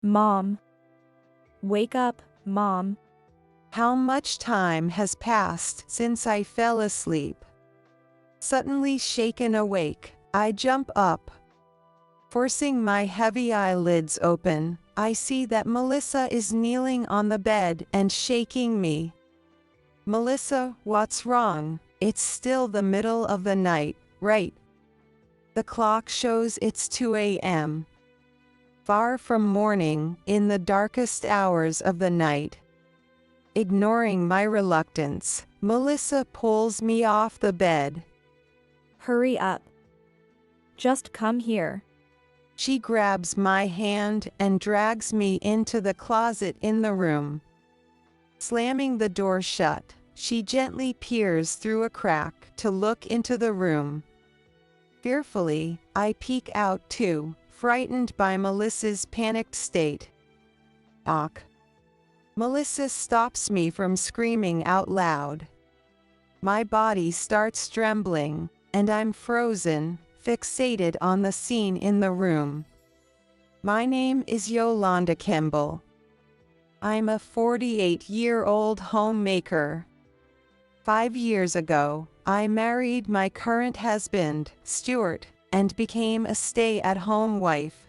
Mom. Wake up, Mom. How much time has passed since I fell asleep? Suddenly shaken awake, I jump up. Forcing my heavy eyelids open, I see that Melissa is kneeling on the bed and shaking me. Melissa, what's wrong? It's still the middle of the night, right? The clock shows it's 2 a.m. Far from morning, in the darkest hours of the night. Ignoring my reluctance, Melissa pulls me off the bed. Hurry up. Just come here. She grabs my hand and drags me into the closet in the room. Slamming the door shut, she gently peers through a crack to look into the room. Fearfully, I peek out too, frightened by Melissa's panicked state. "Ach." Melissa stops me from screaming out loud. My body starts trembling, and I'm frozen, fixated on the scene in the room. My name is Yolanda Kimball. I'm a 48-year-old homemaker. 5 years ago, I married my current husband, Stuart, and became a stay-at-home wife.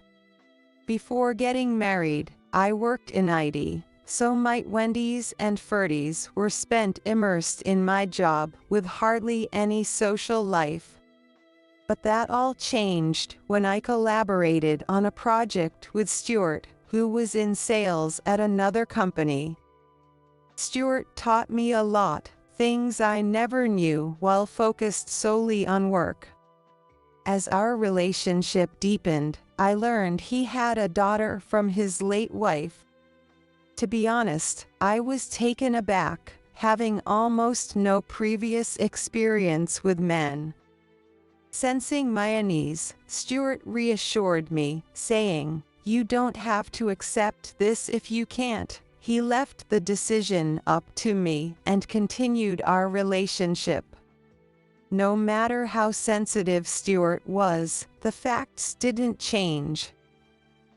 Before getting married, I worked in IT, so my 20s and 30s were spent immersed in my job with hardly any social life. But that all changed when I collaborated on a project with Stuart, who was in sales at another company. Stuart taught me a lot, things I never knew while focused solely on work. As our relationship deepened, I learned he had a daughter from his late wife. To be honest, I was taken aback, having almost no previous experience with men. Sensing my unease, Stuart reassured me, saying, "You don't have to accept this if you can't." He left the decision up to me and continued our relationship. No matter how sensitive Stuart was, the facts didn't change.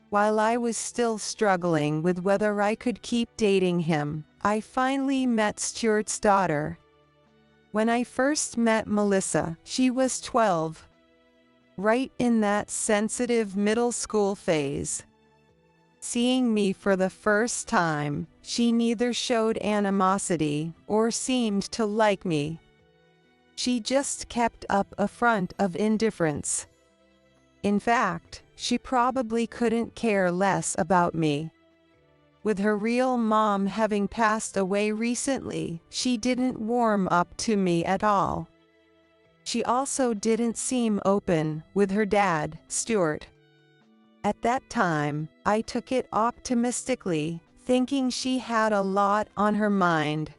While I was still struggling with whether I could keep dating him, I finally met Stuart's daughter. When I first met Melissa, she was 12. Right in that sensitive middle school phase. Seeing me for the first time, she neither showed animosity or seemed to like me. She just kept up a front of indifference. In fact, she probably couldn't care less about me. With her real mom having passed away recently, she didn't warm up to me at all. She also didn't seem open with her dad, Stuart. At that time, I took it optimistically, thinking she had a lot on her mind.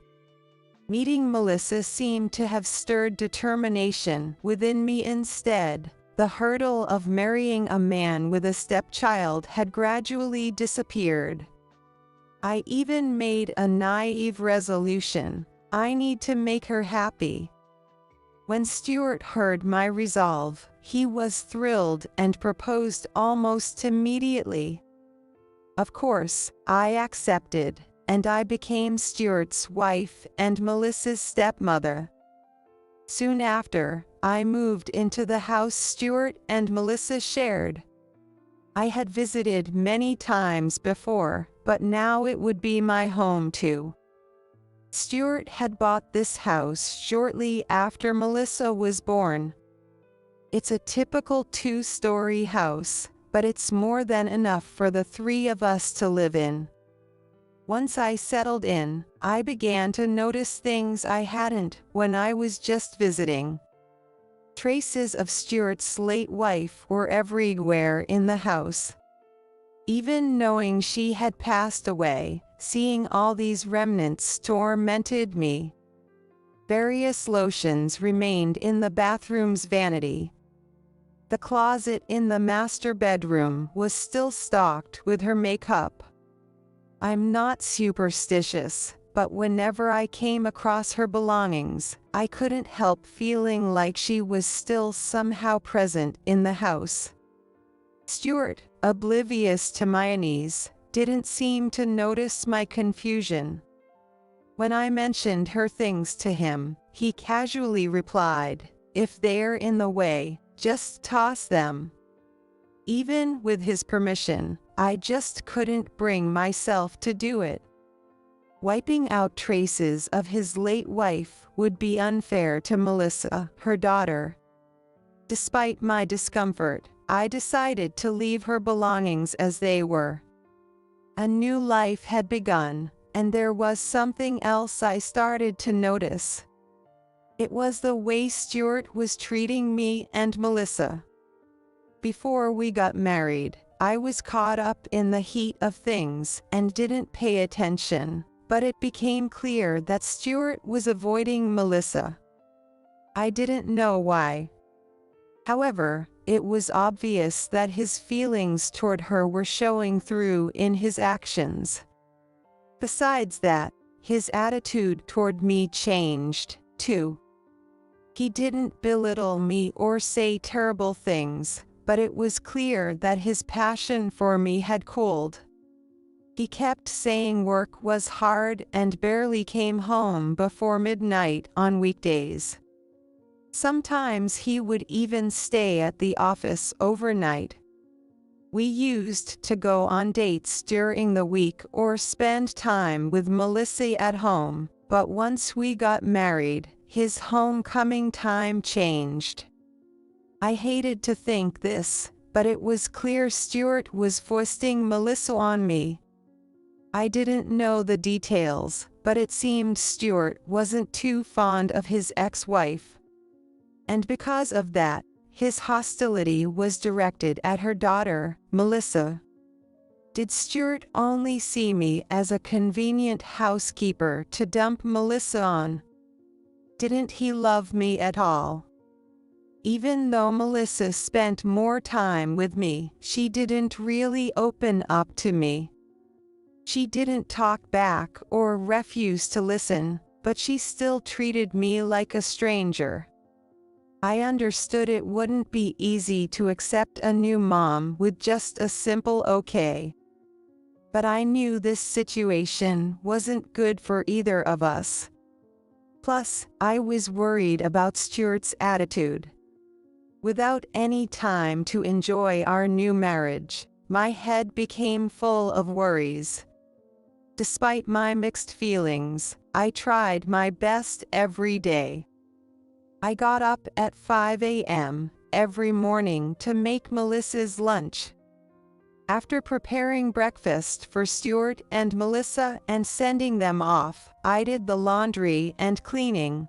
Meeting Melissa seemed to have stirred determination within me instead. The hurdle of marrying a man with a stepchild had gradually disappeared. I even made a naive resolution: I need to make her happy. When Stuart heard my resolve, he was thrilled and proposed almost immediately. Of course, I accepted, and I became Stuart's wife and Melissa's stepmother. Soon after, I moved into the house Stuart and Melissa shared. I had visited many times before, but now it would be my home too. Stuart had bought this house shortly after Melissa was born. It's a typical 2-story house, but it's more than enough for the 3 of us to live in. Once I settled in, I began to notice things I hadn't when I was just visiting. Traces of Stuart's late wife were everywhere in the house. Even knowing she had passed away, seeing all these remnants tormented me. Various lotions remained in the bathroom's vanity. The closet in the master bedroom was still stocked with her makeup. I'm not superstitious, but whenever I came across her belongings, I couldn't help feeling like she was still somehow present in the house. Stuart, oblivious to my unease, didn't seem to notice my confusion. When I mentioned her things to him, he casually replied, "If they're in the way, just toss them." Even with his permission, I just couldn't bring myself to do it. Wiping out traces of his late wife would be unfair to Melissa, her daughter. Despite my discomfort, I decided to leave her belongings as they were. A new life had begun, and there was something else I started to notice. It was the way Stuart was treating me and Melissa. Before we got married, I was caught up in the heat of things and didn't pay attention, but it became clear that Stuart was avoiding Melissa. I didn't know why. However, it was obvious that his feelings toward her were showing through in his actions. Besides that, his attitude toward me changed, too. He didn't belittle me or say terrible things, but it was clear that his passion for me had cooled. He kept saying work was hard and barely came home before midnight on weekdays. Sometimes he would even stay at the office overnight. We used to go on dates during the week or spend time with Melissa at home, but once we got married, his homecoming time changed. I hated to think this, but it was clear Stuart was foisting Melissa on me. I didn't know the details, but it seemed Stuart wasn't too fond of his ex-wife. And because of that, his hostility was directed at her daughter, Melissa. Did Stuart only see me as a convenient housekeeper to dump Melissa on? Didn't he love me at all? Even though Melissa spent more time with me, she didn't really open up to me. She didn't talk back or refuse to listen, but she still treated me like a stranger. I understood it wouldn't be easy to accept a new mom with just a simple okay. But I knew this situation wasn't good for either of us. Plus, I was worried about Stuart's attitude. Without any time to enjoy our new marriage, my head became full of worries. Despite my mixed feelings, I tried my best every day. I got up at 5 a.m. every morning to make Melissa's lunch. After preparing breakfast for Stuart and Melissa and sending them off, I did the laundry and cleaning.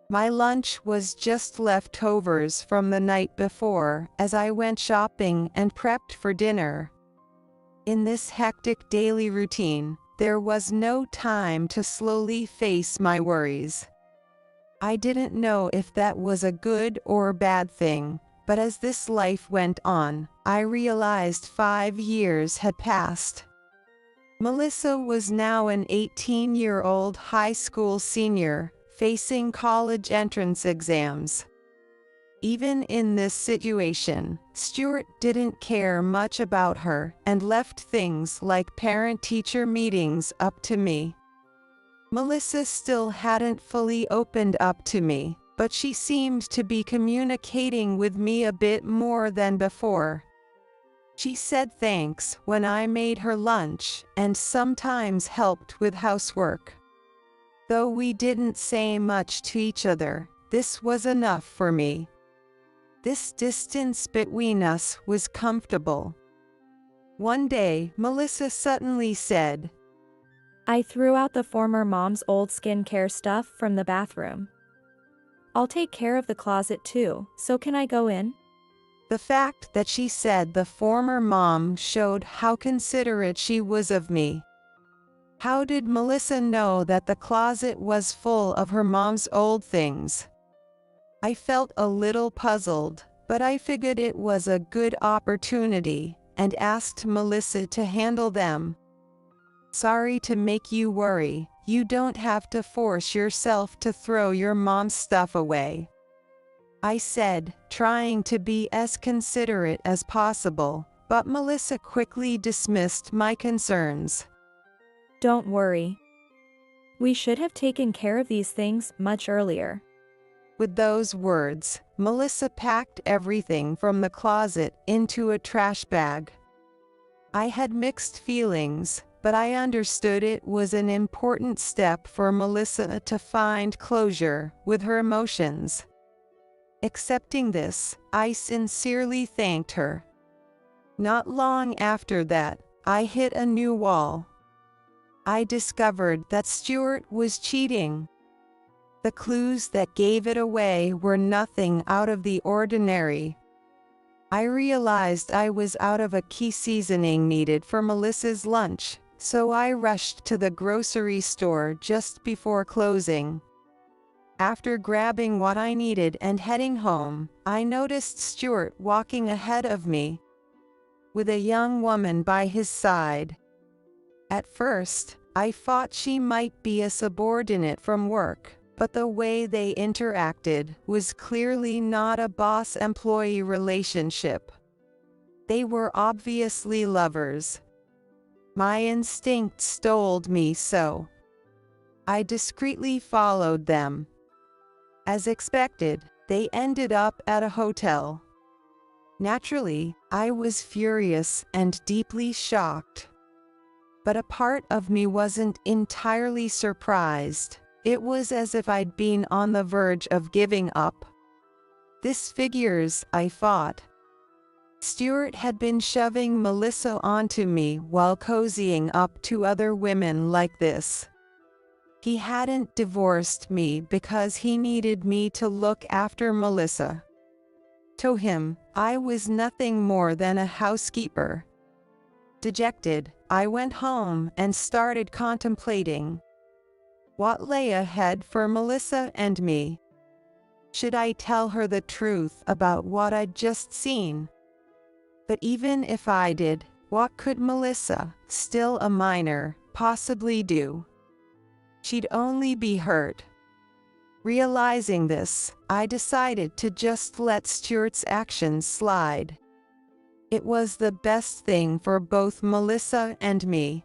My lunch was just leftovers from the night before as I went shopping and prepped for dinner. In this hectic daily routine, there was no time to slowly face my worries. I didn't know if that was a good or bad thing, but as this life went on, I realized 5 years had passed. Melissa was now an 18-year-old high school senior, facing college entrance exams. Even in this situation, Stuart didn't care much about her and left things like parent-teacher meetings up to me. Melissa still hadn't fully opened up to me, but she seemed to be communicating with me a bit more than before. She said thanks when I made her lunch and sometimes helped with housework. Though we didn't say much to each other, this was enough for me. This distance between us was comfortable. One day, Melissa suddenly said, I threw out the former mom's old skincare stuff from the bathroom. I'll take care of the closet too, so can I go in? The fact that she said the former mom showed how considerate she was of me. How did Melissa know that the closet was full of her mom's old things? I felt a little puzzled, but I figured it was a good opportunity and asked Melissa to handle them. Sorry to make you worry, you don't have to force yourself to throw your mom's stuff away, I said, trying to be as considerate as possible, but Melissa quickly dismissed my concerns. Don't worry. We should have taken care of these things much earlier. With those words, Melissa packed everything from the closet into a trash bag. I had mixed feelings, but I understood it was an important step for Melissa to find closure with her emotions. Accepting this, I sincerely thanked her. Not long after that, I hit a new wall. I discovered that Stuart was cheating. The clues that gave it away were nothing out of the ordinary. I realized I was out of a key seasoning needed for Melissa's lunch, so I rushed to the grocery store just before closing. After grabbing what I needed and heading home, I noticed Stuart walking ahead of me, with a young woman by his side. At first, I thought she might be a subordinate from work, but the way they interacted was clearly not a boss-employee relationship. They were obviously lovers. My instincts told me so. I discreetly followed them. As expected, they ended up at a hotel. Naturally, I was furious and deeply shocked. But a part of me wasn't entirely surprised. It was as if I'd been on the verge of giving up. This figures, I thought. Stuart had been shoving Melissa onto me while cozying up to other women like this. He hadn't divorced me because he needed me to look after Melissa. To him, I was nothing more than a housekeeper. Dejected, I went home and started contemplating what lay ahead for Melissa and me. Should I tell her the truth about what I'd just seen? But even if I did, what could Melissa, still a minor, possibly do? She'd only be hurt. Realizing this, I decided to just let Stuart's actions slide. It was the best thing for both Melissa and me.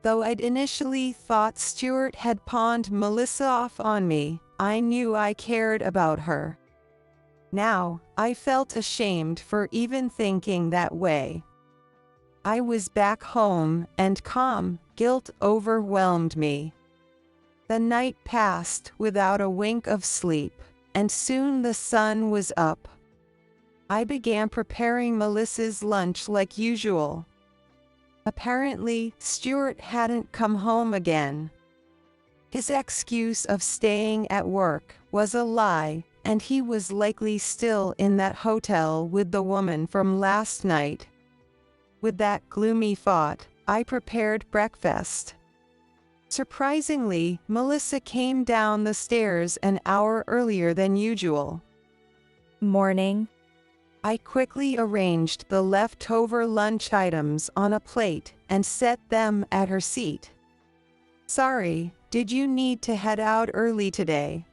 Though I'd initially thought Stuart had pawned Melissa off on me, I knew I cared about her. Now, I felt ashamed for even thinking that way. I was back home and calm, guilt overwhelmed me. The night passed without a wink of sleep, and soon the sun was up. I began preparing Melissa's lunch like usual. Apparently, Stuart hadn't come home again. His excuse of staying at work was a lie, and he was likely still in that hotel with the woman from last night. With that gloomy thought, I prepared breakfast. Surprisingly, Melissa came down the stairs an hour earlier than usual. Morning. I quickly arranged the leftover lunch items on a plate and set them at her seat. Sorry, did you need to head out early today?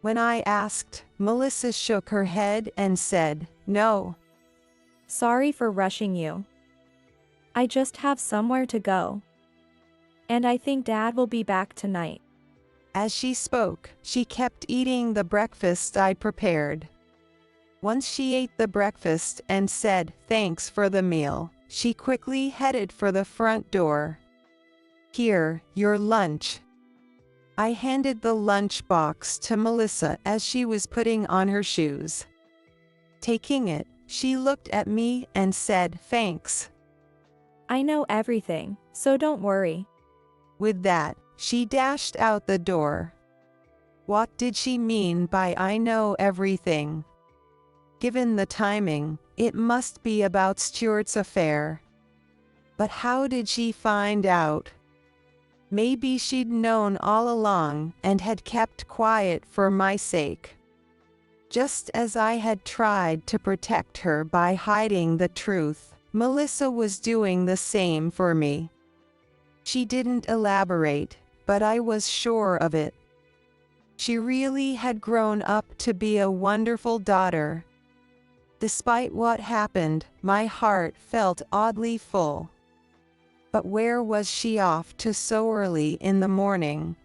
When I asked, Melissa shook her head and said, no. Sorry for rushing you. I just have somewhere to go. And I think Dad will be back tonight. As she spoke, she kept eating the breakfast I prepared. Once she ate the breakfast and said, thanks for the meal, she quickly headed for the front door. Here, your lunch. I handed the lunch box to Melissa as she was putting on her shoes. Taking it, she looked at me and said, thanks. I know everything, so don't worry. With that, she dashed out the door. What did she mean by I know everything? Given the timing, it must be about Stuart's affair. But how did she find out? Maybe she'd known all along and had kept quiet for my sake. Just as I had tried to protect her by hiding the truth, Melissa was doing the same for me. She didn't elaborate, but I was sure of it. She really had grown up to be a wonderful daughter. Despite what happened, my heart felt oddly full. But where was she off to so early in the morning?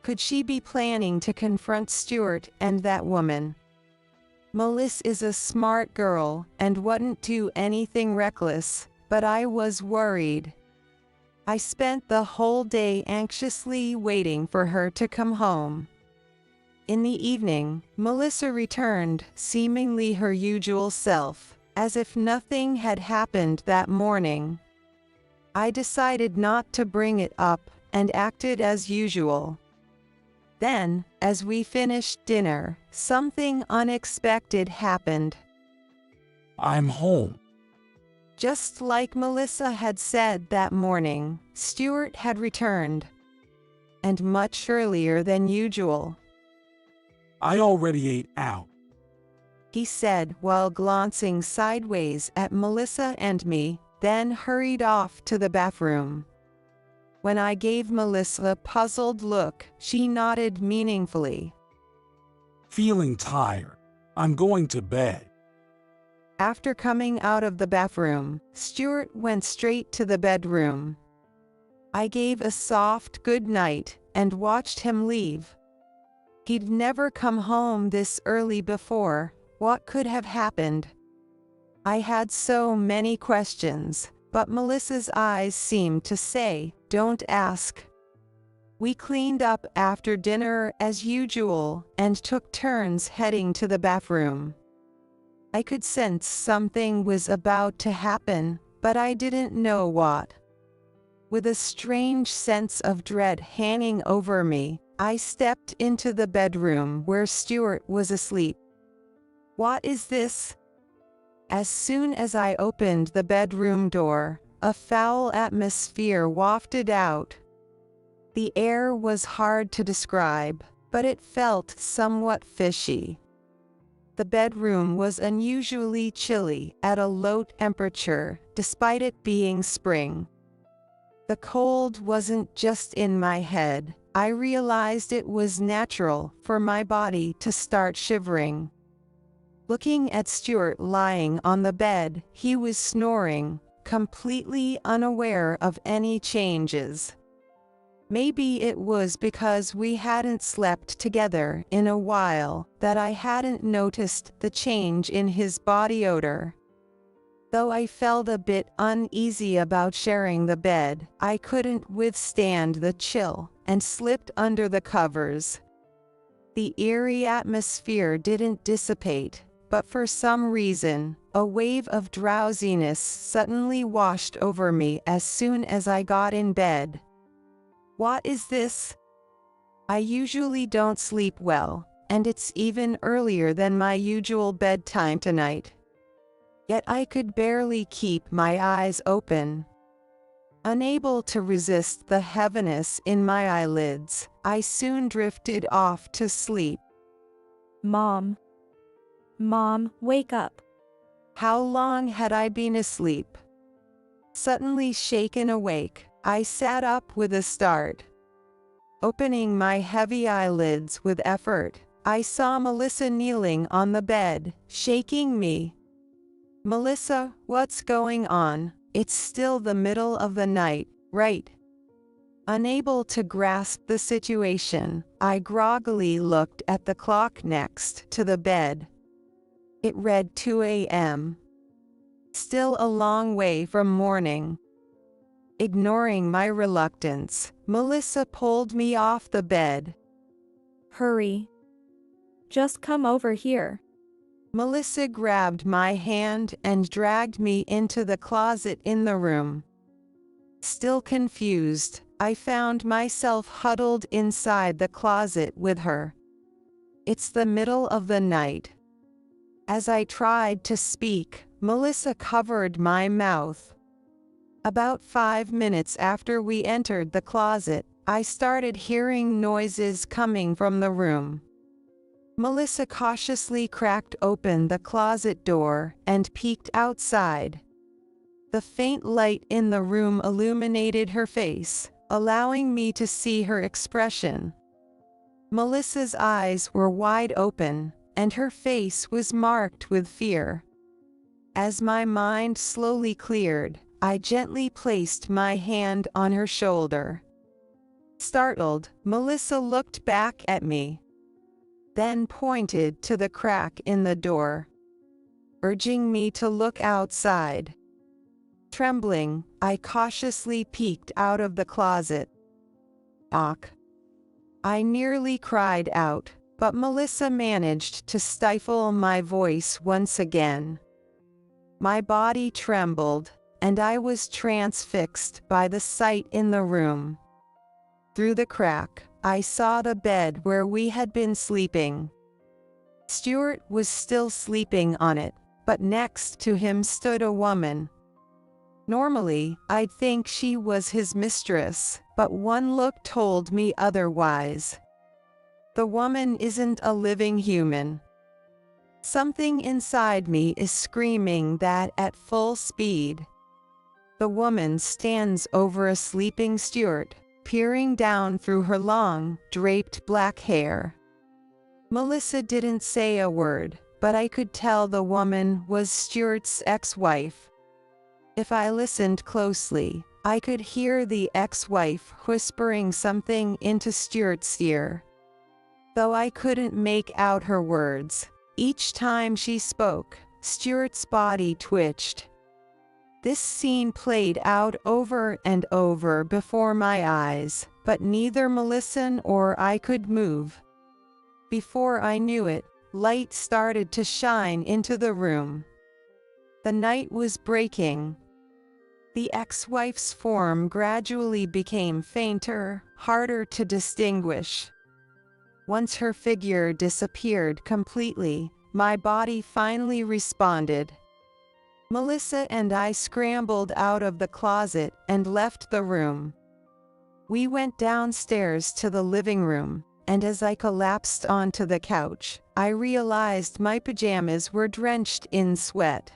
Could she be planning to confront Stuart and that woman? Melissa is a smart girl and wouldn't do anything reckless, but I was worried. I spent the whole day anxiously waiting for her to come home. In the evening, Melissa returned, seemingly her usual self, as if nothing had happened that morning. I decided not to bring it up and acted as usual. Then, as we finished dinner, something unexpected happened. I'm home. Just like Melissa had said that morning, Stuart had returned. And much earlier than usual. I already ate out. He said while glancing sideways at Melissa and me, then hurried off to the bathroom. When I gave Melissa a puzzled look, she nodded meaningfully. Feeling tired. I'm going to bed. After coming out of the bathroom, Stuart went straight to the bedroom. I gave a soft good night and watched him leave. He'd never come home this early before. What could have happened? I had so many questions, but Melissa's eyes seemed to say, "Don't ask." We cleaned up after dinner as usual and took turns heading to the bathroom. I could sense something was about to happen, but I didn't know what. With a strange sense of dread hanging over me, I stepped into the bedroom where Stuart was asleep. What is this? As soon as I opened the bedroom door, a foul atmosphere wafted out. The air was hard to describe, but it felt somewhat fishy. The bedroom was unusually chilly at a low temperature, despite it being spring. The cold wasn't just in my head. I realized it was natural for my body to start shivering. Looking at Stuart lying on the bed, he was snoring, completely unaware of any changes. Maybe it was because we hadn't slept together in a while that I hadn't noticed the change in his body odor. Though I felt a bit uneasy about sharing the bed, I couldn't withstand the chill and slipped under the covers. The eerie atmosphere didn't dissipate, but for some reason, a wave of drowsiness suddenly washed over me as soon as I got in bed. What is this? I usually don't sleep well, and it's even earlier than my usual bedtime tonight. Yet I could barely keep my eyes open. Unable to resist the heaviness in my eyelids, I soon drifted off to sleep. Mom, wake up. How long had I been asleep? Suddenly shaken awake, I sat up with a start. Opening my heavy eyelids with effort, I saw Melissa kneeling on the bed, shaking me. "Melissa, what's going on? It's still the middle of the night, right?" Unable to grasp the situation, I groggily looked at the clock next to the bed. It read 2 a.m. Still a long way from morning. Ignoring my reluctance, Melissa pulled me off the bed. Hurry. Just come over here. Melissa grabbed my hand and dragged me into the closet in the room. Still confused, I found myself huddled inside the closet with her. It's the middle of the night. As I tried to speak, Melissa covered my mouth. About 5 minutes after we entered the closet, I started hearing noises coming from the room. Melissa cautiously cracked open the closet door and peeked outside. The faint light in the room illuminated her face, allowing me to see her expression. Melissa's eyes were wide open, and her face was marked with fear. As my mind slowly cleared, I gently placed my hand on her shoulder. Startled, Melissa looked back at me, then pointed to the crack in the door, urging me to look outside. Trembling, I cautiously peeked out of the closet. "Ach!" I nearly cried out, but Melissa managed to stifle my voice once again. My body trembled, and I was transfixed by the sight in the room. Through the crack, I saw the bed where we had been sleeping. Stuart was still sleeping on it, but next to him stood a woman. Normally, I'd think she was his mistress, but one look told me otherwise. The woman isn't a living human. Something inside me is screaming that at full speed. The woman stands over a sleeping Stuart, peering down through her long, draped black hair. Melissa didn't say a word, but I could tell the woman was Stuart's ex-wife. If I listened closely, I could hear the ex-wife whispering something into Stuart's ear. Though I couldn't make out her words, each time she spoke, Stuart's body twitched. This scene played out over and over before my eyes, but neither Melissa nor I could move. Before I knew it, light started to shine into the room. The night was breaking. The ex-wife's form gradually became fainter, harder to distinguish. Once her figure disappeared completely, my body finally responded. Melissa and I scrambled out of the closet and left the room. We went downstairs to the living room, and as I collapsed onto the couch, I realized my pajamas were drenched in sweat.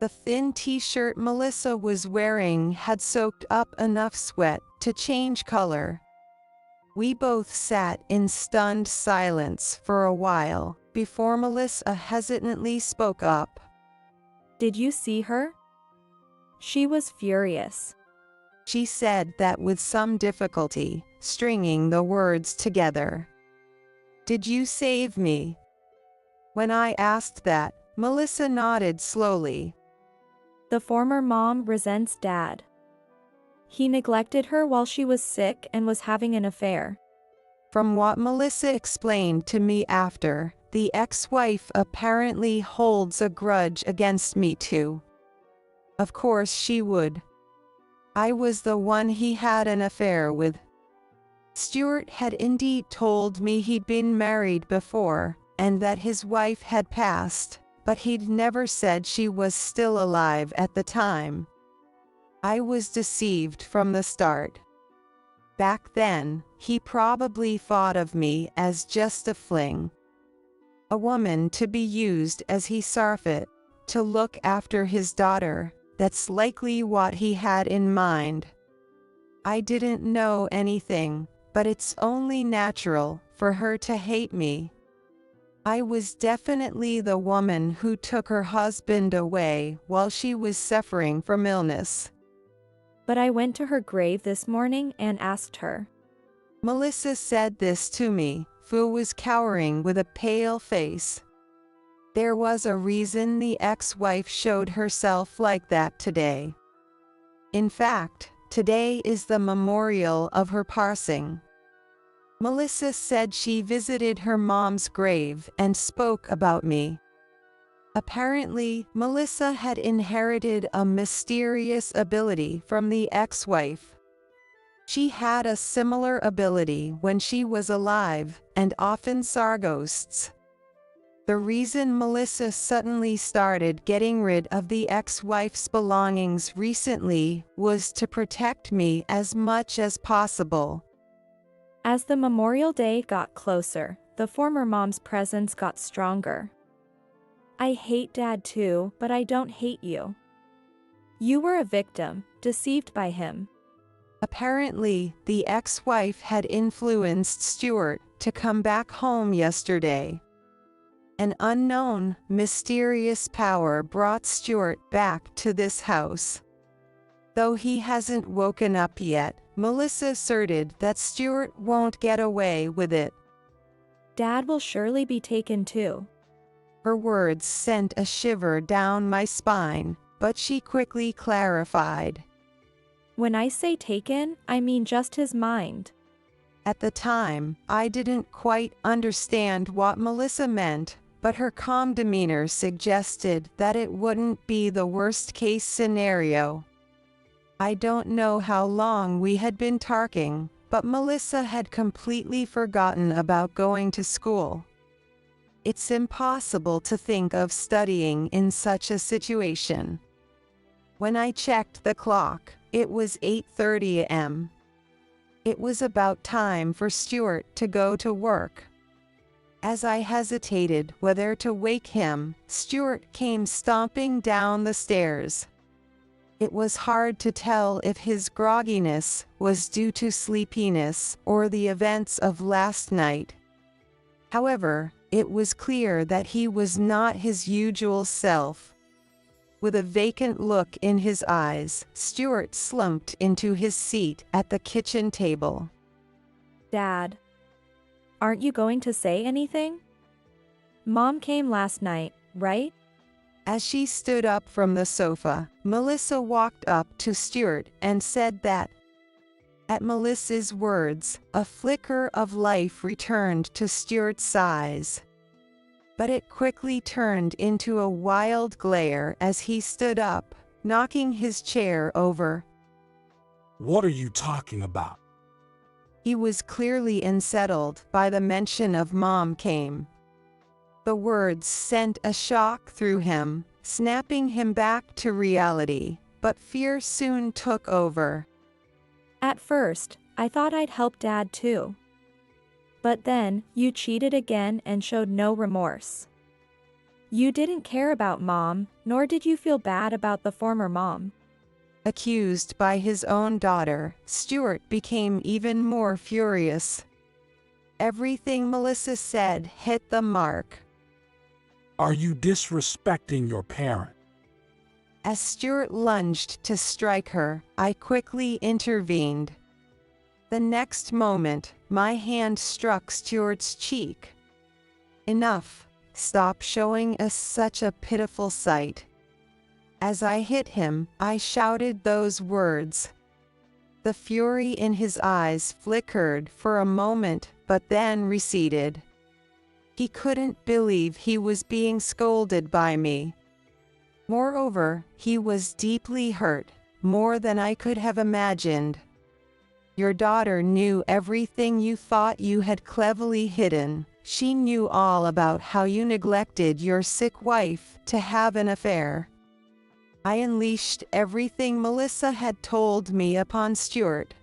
The thin t-shirt Melissa was wearing had soaked up enough sweat to change color. We both sat in stunned silence for a while before Melissa hesitantly spoke up. "Did you see her?" She was furious. She said that with some difficulty, stringing the words together. "Did you save me?" When I asked that, Melissa nodded slowly. The former mom resents dad. He neglected her while she was sick and was having an affair. From what Melissa explained to me after, the ex-wife apparently holds a grudge against me too. Of course she would. I was the one he had an affair with. Stuart had indeed told me he'd been married before, and that his wife had passed, but he'd never said she was still alive at the time. I was deceived from the start. Back then, he probably thought of me as just a fling. A woman to be used as he saw fit, to look after his daughter. That's likely what he had in mind. I didn't know anything, but it's only natural for her to hate me. I was definitely the woman who took her husband away while she was suffering from illness. But I went to her grave this morning and asked her. Melissa said this to me, Fu was cowering with a pale face. There was a reason the ex-wife showed herself like that today. In fact, today is the memorial of her passing. Melissa said she visited her mom's grave and spoke about me. Apparently, Melissa had inherited a mysterious ability from the ex-wife. She had a similar ability when she was alive, and often saw ghosts. The reason Melissa suddenly started getting rid of the ex-wife's belongings recently was to protect me as much as possible. As the Memorial Day got closer, the former mom's presence got stronger. I hate Dad too, but I don't hate you. You were a victim, deceived by him. Apparently, the ex-wife had influenced Stuart to come back home yesterday. An unknown, mysterious power brought Stuart back to this house. Though he hasn't woken up yet, Melissa asserted that Stuart won't get away with it. Dad will surely be taken too. Her words sent a shiver down my spine, but she quickly clarified. When I say taken, I mean just his mind. At the time, I didn't quite understand what Melissa meant, but her calm demeanor suggested that it wouldn't be the worst-case scenario. I don't know how long we had been talking, but Melissa had completely forgotten about going to school. It's impossible to think of studying in such a situation. When I checked the clock, it was 8:30 a.m. It was about time for Stuart to go to work. As I hesitated whether to wake him, Stuart came stomping down the stairs. It was hard to tell if his grogginess was due to sleepiness or the events of last night. However, it was clear that he was not his usual self. With a vacant look in his eyes, Stuart slumped into his seat at the kitchen table. Dad, aren't you going to say anything? Mom came last night, right? As she stood up from the sofa, Melissa walked up to Stuart and said that. At Melissa's words, a flicker of life returned to Stuart's eyes. But it quickly turned into a wild glare as he stood up, knocking his chair over. What are you talking about? He was clearly unsettled by the mention of Mom came. The words sent a shock through him, snapping him back to reality, but fear soon took over. At first, I thought I'd help Dad too. But then, you cheated again and showed no remorse. You didn't care about Mom, nor did you feel bad about the former mom. Accused by his own daughter, Stuart became even more furious. Everything Melissa said hit the mark. Are you disrespecting your parent? As Stuart lunged to strike her, I quickly intervened. The next moment, my hand struck Stuart's cheek. Enough. Stop showing us such a pitiful sight. As I hit him, I shouted those words. The fury in his eyes flickered for a moment, but then receded. He couldn't believe he was being scolded by me. Moreover, he was deeply hurt, more than I could have imagined. Your daughter knew everything you thought you had cleverly hidden. She knew all about how you neglected your sick wife to have an affair. I unleashed everything Melissa had told me upon Stuart.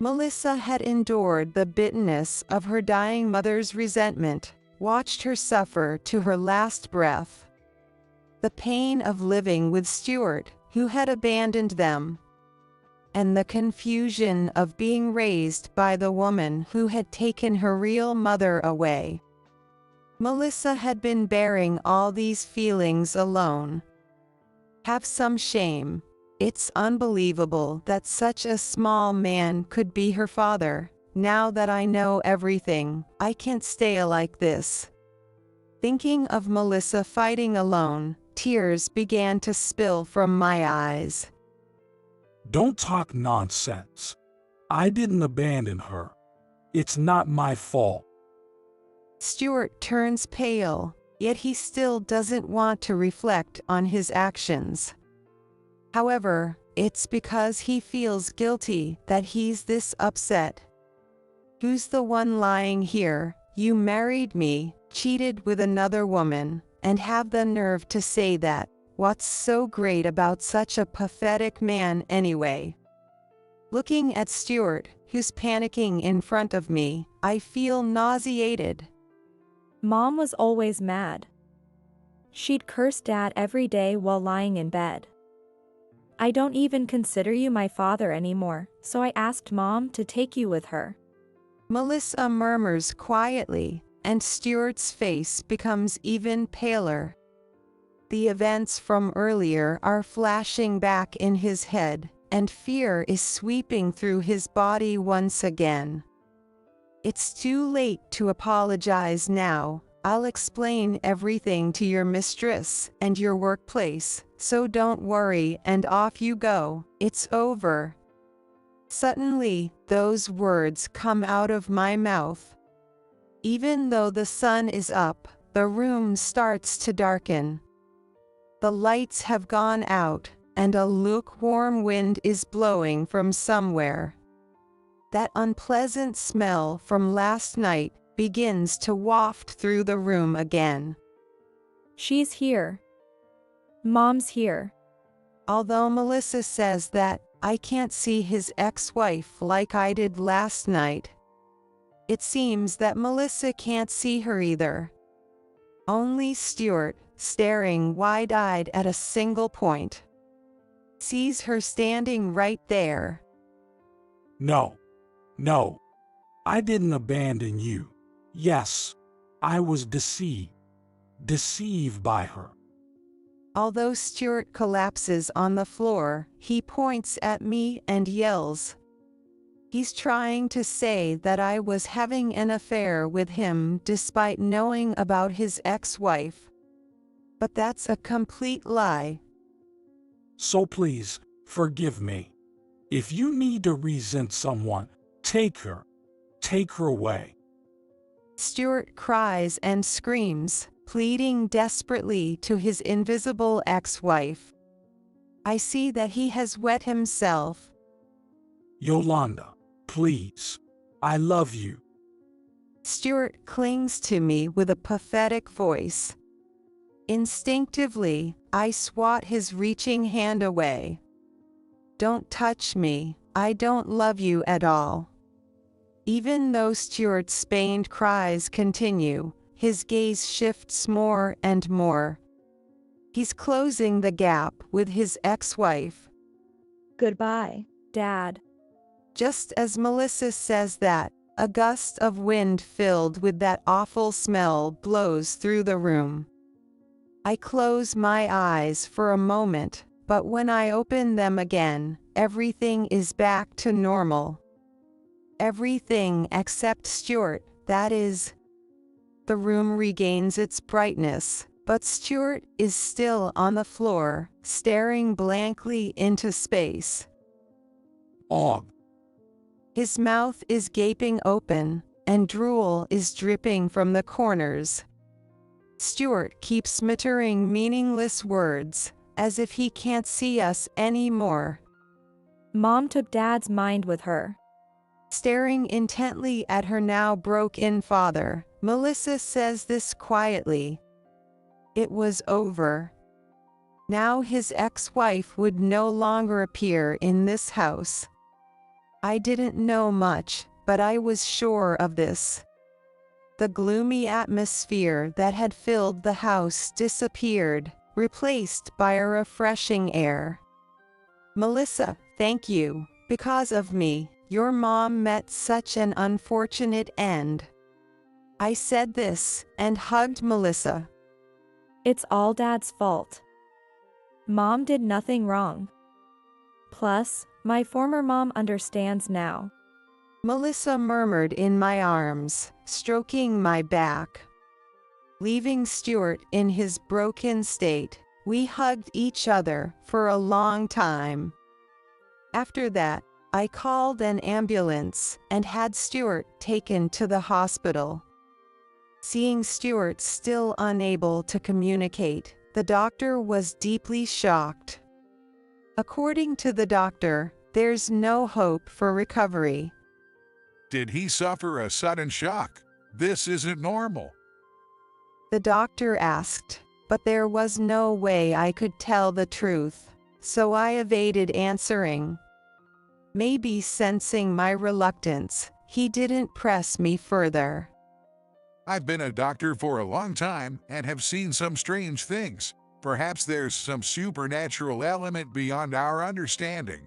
Melissa had endured the bitterness of her dying mother's resentment, watched her suffer to her last breath. The pain of living with Stuart, who had abandoned them, and the confusion of being raised by the woman who had taken her real mother away. Melissa had been bearing all these feelings alone. Have some shame. It's unbelievable that such a small man could be her father. Now that I know everything, I can't stay like this. Thinking of Melissa fighting alone, tears began to spill from my eyes. Don't talk nonsense. I didn't abandon her. It's not my fault. Stuart turns pale, yet he still doesn't want to reflect on his actions. However, it's because he feels guilty that he's this upset. Who's the one lying here? You married me, cheated with another woman, and have the nerve to say that. What's so great about such a pathetic man anyway? Looking at Stuart, who's panicking in front of me, I feel nauseated. Mom was always mad. She'd curse Dad every day while lying in bed. I don't even consider you my father anymore, so I asked Mom to take you with her. Melissa murmurs quietly, and Stuart's face becomes even paler. The events from earlier are flashing back in his head, and fear is sweeping through his body once again. It's too late to apologize now. I'll explain everything to your mistress and your workplace, so don't worry, and off you go. It's over. Suddenly, those words come out of my mouth. Even though the sun is up, the room starts to darken. The lights have gone out, and a lukewarm wind is blowing from somewhere. That unpleasant smell from last night begins to waft through the room again. She's here. Mom's here. Although Melissa says that, I can't see his ex-wife like I did last night. It seems that Melissa can't see her either. Only Stuart, staring wide-eyed at a single point, sees her standing right there. No. I didn't abandon you. Yes, I was deceived by her. Although Stuart collapses on the floor, he points at me and yells. He's trying to say that I was having an affair with him despite knowing about his ex-wife. But that's a complete lie. So please, forgive me. If you need to resent someone, take her away. Stuart cries and screams, pleading desperately to his invisible ex-wife. I see that he has wet himself. Yolanda, please. I love you. Stuart clings to me with a pathetic voice. Instinctively, I swat his reaching hand away. Don't touch me, I don't love you at all. Even though Stuart's pained cries continue, his gaze shifts more and more. He's closing the gap with his ex-wife. Goodbye, Dad. Just as Melissa says that, a gust of wind filled with that awful smell blows through the room. I close my eyes for a moment, but when I open them again, everything is back to normal. Everything except Stuart, that is. The room regains its brightness, but Stuart is still on the floor, staring blankly into space. Og. His mouth is gaping open, and drool is dripping from the corners. Stuart keeps muttering meaningless words, as if he can't see us anymore. Mom took Dad's mind with her. Staring intently at her now broken father, Melissa says this quietly. It was over. Now his ex-wife would no longer appear in this house. I didn't know much, but I was sure of this. The gloomy atmosphere that had filled the house disappeared, replaced by a refreshing air. Melissa, thank you. Because of me, your mom met such an unfortunate end. I said this and hugged Melissa. It's all Dad's fault. Mom did nothing wrong. Plus, my former mom understands now. Melissa murmured in my arms, stroking my back. Leaving Stuart in his broken state, we hugged each other for a long time. After that, I called an ambulance and had Stuart taken to the hospital. Seeing Stuart still unable to communicate, the doctor was deeply shocked. According to the doctor, there's no hope for recovery. Did he suffer a sudden shock? This isn't normal. The doctor asked, but there was no way I could tell the truth, so I evaded answering. Maybe sensing my reluctance, he didn't press me further. I've been a doctor for a long time and have seen some strange things. Perhaps there's some supernatural element beyond our understanding.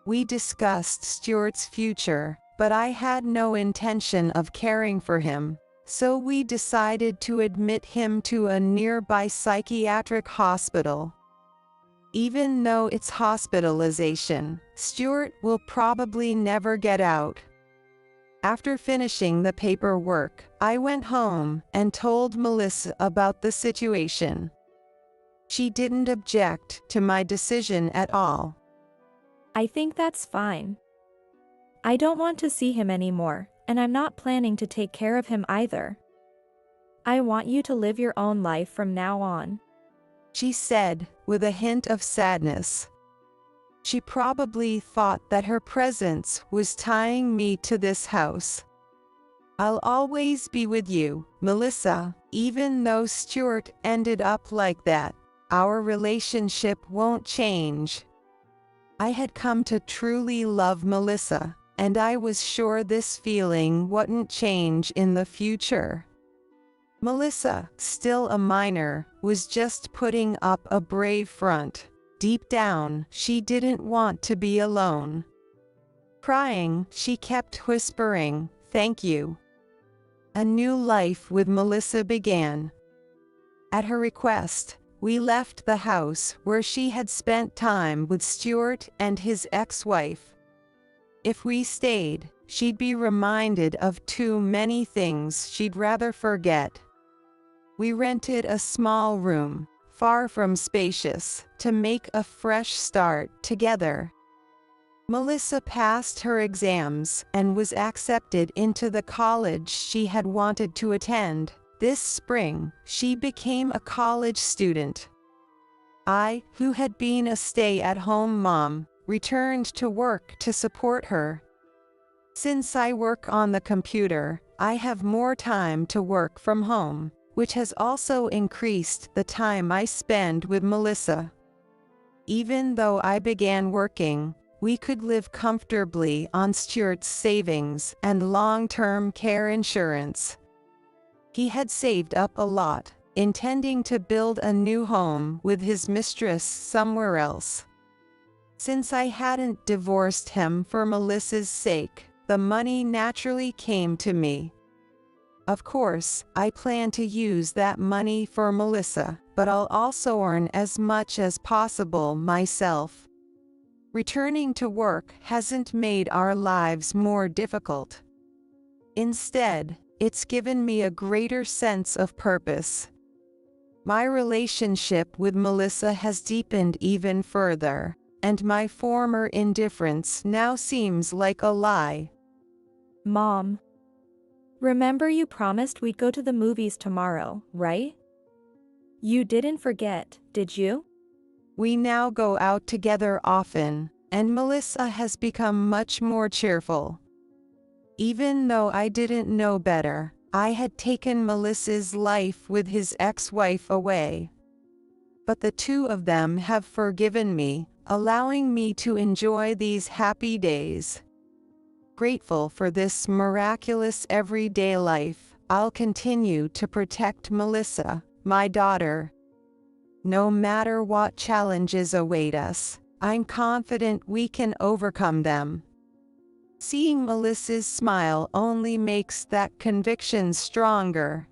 We discussed Stuart's future, but I had no intention of caring for him, so we decided to admit him to a nearby psychiatric hospital. Even though it's hospitalization, Stuart will probably never get out. After finishing the paperwork, I went home and told Melissa about the situation. She didn't object to my decision at all. I think that's fine. I don't want to see him anymore, and I'm not planning to take care of him either. I want you to live your own life from now on, she said, with a hint of sadness. She probably thought that her presence was tying me to this house. I'll always be with you, Melissa, even though Stuart ended up like that. Our relationship won't change. I had come to truly love Melissa, and I was sure this feeling wouldn't change in the future. Melissa, still a minor, was just putting up a brave front. Deep down, she didn't want to be alone. Crying, she kept whispering, "Thank you." A new life with Melissa began. At her request, we left the house where she had spent time with Stuart and his ex-wife. If we stayed, she'd be reminded of too many things she'd rather forget. We rented a small room, far from spacious, to make a fresh start together. Melissa passed her exams and was accepted into the college she had wanted to attend. This spring, she became a college student. I, who had been a stay-at-home mom, returned to work to support her. Since I work on the computer, I have more time to work from home, which has also increased the time I spend with Melissa. Even though I began working, we could live comfortably on Stuart's savings and long-term care insurance. He had saved up a lot, intending to build a new home with his mistress somewhere else. Since I hadn't divorced him for Melissa's sake, the money naturally came to me. Of course, I plan to use that money for Melissa, but I'll also earn as much as possible myself. Returning to work hasn't made our lives more difficult. Instead, it's given me a greater sense of purpose. My relationship with Melissa has deepened even further, and my former indifference now seems like a lie. Mom. Remember you promised we'd go to the movies tomorrow, right? You didn't forget, did you? We now go out together often, and Melissa has become much more cheerful. Even though I didn't know better, I had taken Melissa's life with his ex-wife away. But the two of them have forgiven me, allowing me to enjoy these happy days. Grateful for this miraculous everyday life, I'll continue to protect Melissa, my daughter. No matter what challenges await us, I'm confident we can overcome them. Seeing Melissa's smile only makes that conviction stronger.